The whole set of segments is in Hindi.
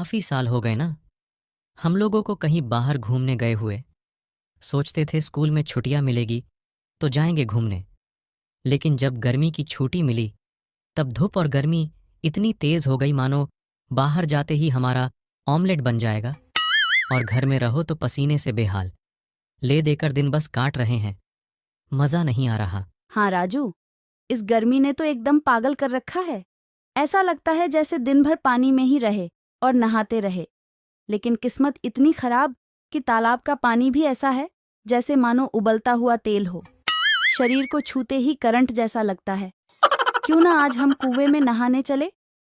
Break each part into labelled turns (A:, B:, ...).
A: काफी साल हो गए ना हम लोगों को कहीं बाहर घूमने गए हुए। सोचते थे स्कूल में छुट्टियां मिलेगी तो जाएंगे घूमने। लेकिन जब गर्मी की छुट्टी मिली तब धूप और गर्मी इतनी तेज हो गई मानो बाहर जाते ही हमारा ऑमलेट बन जाएगा। और घर में रहो तो पसीने से बेहाल, ले देकर दिन बस काट रहे हैं। मजा नहीं आ रहा।
B: हाँ राजू, इस गर्मी ने तो एकदम पागल कर रखा है। ऐसा लगता है जैसे दिन भर पानी में ही रहे और नहाते रहे। लेकिन किस्मत इतनी खराब कि तालाब का पानी भी ऐसा है जैसे मानो उबलता हुआ तेल हो। शरीर को छूते ही करंट जैसा लगता है। क्यों ना आज हम कुएं में नहाने चले,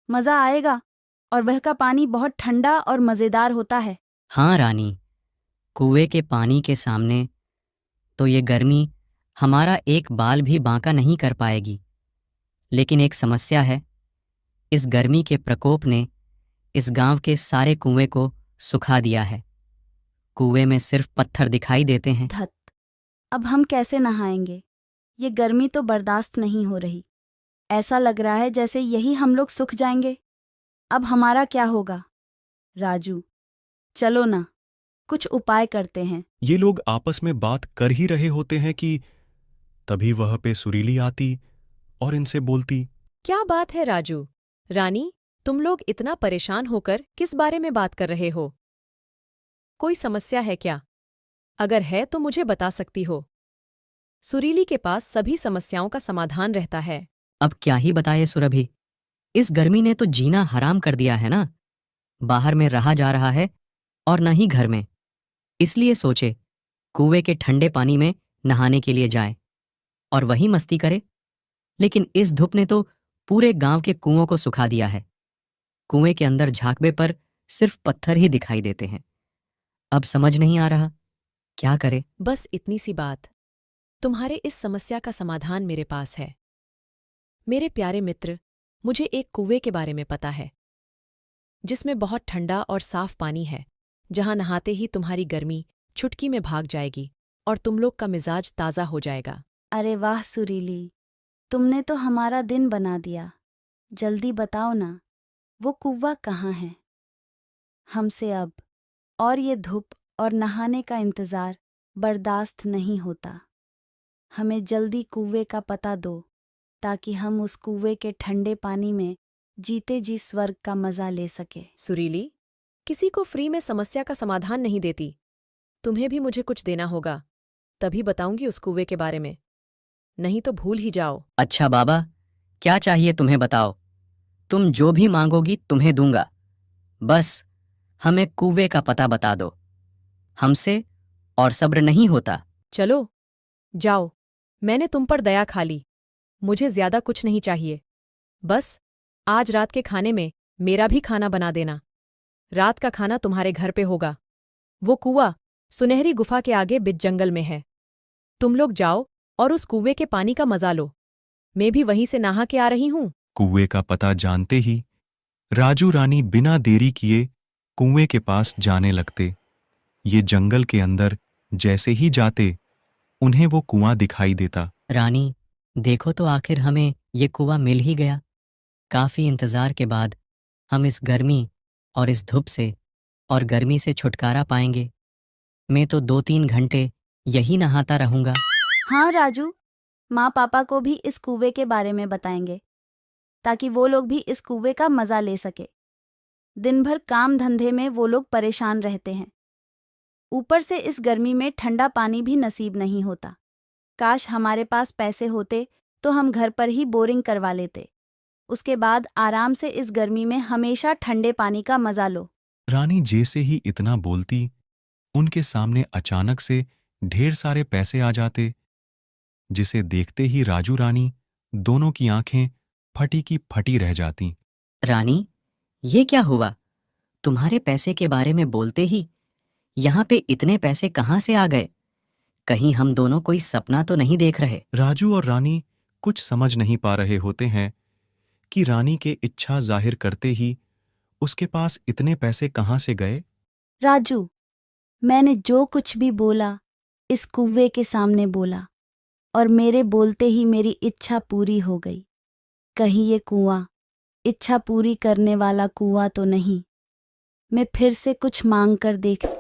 B: मजा आएगा। और वह का पानी बहुत ठंडा और मजेदार होता है।
A: हाँ रानी, कुएं के पानी के सामने तो ये गर्मी हमारा एक बाल भी बांका नहीं कर पाएगी। लेकिन एक समस्या है, इस गर्मी के प्रकोप ने इस गांव के सारे कुएं को सुखा दिया है। कुएं में सिर्फ पत्थर दिखाई देते हैं।
B: धत, अब हम कैसे नहाएंगे? ये गर्मी तो बर्दाश्त नहीं हो रही। ऐसा लग रहा है जैसे यही हम लोग सूख जाएंगे। अब हमारा क्या होगा? राजू, चलो ना, कुछ उपाय करते हैं।
C: ये लोग आपस में बात कर ही रहे होते हैं कि तभी वह पे सुरीली आती और इनसे बोलती।
D: क्या बात है राजू? रानी, तुम लोग इतना परेशान होकर किस बारे में बात कर रहे हो? कोई समस्या है क्या? अगर है तो मुझे बता सकती हो। सुरीली के पास सभी समस्याओं का समाधान रहता है।
A: अब क्या ही बताए सुरभि, इस गर्मी ने तो जीना हराम कर दिया है ना। बाहर में रहा जा रहा है और न ही घर में। इसलिए सोचे कुएं के ठंडे पानी में नहाने के लिए जाए और वही मस्ती करे। लेकिन इस धूप ने तो पूरे गांव के कुओं को सुखा दिया है। कुएं के अंदर झांकने पर सिर्फ पत्थर ही दिखाई देते हैं। अब समझ नहीं आ रहा क्या करे।
D: बस इतनी सी बात। तुम्हारे इस समस्या का समाधान मेरे पास है। मेरे प्यारे मित्र, मुझे एक कुएं के बारे में पता है जिसमें बहुत ठंडा और साफ पानी है, जहां नहाते ही तुम्हारी गर्मी चुटकी में भाग जाएगी और तुम लोग का मिजाज ताज़ा हो जाएगा।
B: अरे वाह सुरीली, तुमने तो हमारा दिन बना दिया। जल्दी बताओ ना, वो कुआं कहाँ है? हमसे अब और ये धूप और नहाने का इंतजार बर्दाश्त नहीं होता। हमें जल्दी कुएं का पता दो ताकि हम उस कुएं के ठंडे पानी में जीते जी स्वर्ग का मजा ले सके।
D: सुरीली, किसी को फ्री में समस्या का समाधान नहीं देती। तुम्हें भी मुझे कुछ देना होगा, तभी बताऊंगी उस कुएं के बारे में। नहीं तो भूल ही जाओ।
A: अच्छा बाबा, क्या चाहिए तुम्हें बताओ। तुम जो भी मांगोगी तुम्हें दूंगा। बस हमें कुएं का पता बता दो। हमसे और सब्र नहीं होता।
D: चलो, जाओ। मैंने तुम पर दया खा ली। मुझे ज्यादा कुछ नहीं चाहिए। बस आज रात के खाने में मेरा भी खाना बना देना। रात का खाना तुम्हारे घर पे होगा। वो कुआं सुनहरी गुफा के आगे बिच जंगल में है। तुम लोग जाओ और उस कुएं के पानी का मजा लो। मैं भी वहीं से नहा के आ रही हूं।
C: कुएं का पता जानते ही राजू रानी बिना देरी किए कुएं के पास जाने लगते। ये जंगल के अंदर जैसे ही जाते उन्हें वो कुआं दिखाई देता।
A: रानी, देखो तो आखिर हमें ये कुआं मिल ही गया। काफी इंतजार के बाद हम इस गर्मी और इस धूप से और गर्मी से छुटकारा पाएंगे। मैं तो 2-3 घंटे यही नहाता रहूंगा।
B: हाँ राजू, माँ पापा को भी इस कुएं के बारे में बताएंगे ताकि वो लोग भी इस कुएं का मजा ले सके। दिन भर काम धंधे में वो लोग परेशान रहते हैं। ऊपर से इस गर्मी में ठंडा पानी भी नसीब नहीं होता। काश हमारे पास पैसे होते तो हम घर पर ही बोरिंग करवा लेते। उसके बाद आराम से इस गर्मी में हमेशा ठंडे पानी का मजा लो।
C: रानी जैसे ही इतना बोलती, उनके सामने अचानक से ढेर सारे पैसे आ जाते, जिसे देखते ही राजू रानी दोनों की आंखें फटी की फटी रह जातीं।
A: रानी, ये क्या हुआ? तुम्हारे पैसे के बारे में बोलते ही यहाँ पे इतने पैसे कहाँ से आ गए? कहीं हम दोनों कोई सपना तो नहीं देख रहे?
C: राजू और रानी कुछ समझ नहीं पा रहे होते हैं कि रानी के इच्छा जाहिर करते ही उसके पास इतने पैसे कहाँ से गए।
B: राजू, मैंने जो कुछ भी बोला इस कुएं के सामने बोला और मेरे बोलते ही मेरी इच्छा पूरी हो गई। कहीं ये कुआं इच्छा पूरी करने वाला कुआं तो नहीं? मैं फिर से कुछ मांग कर देखती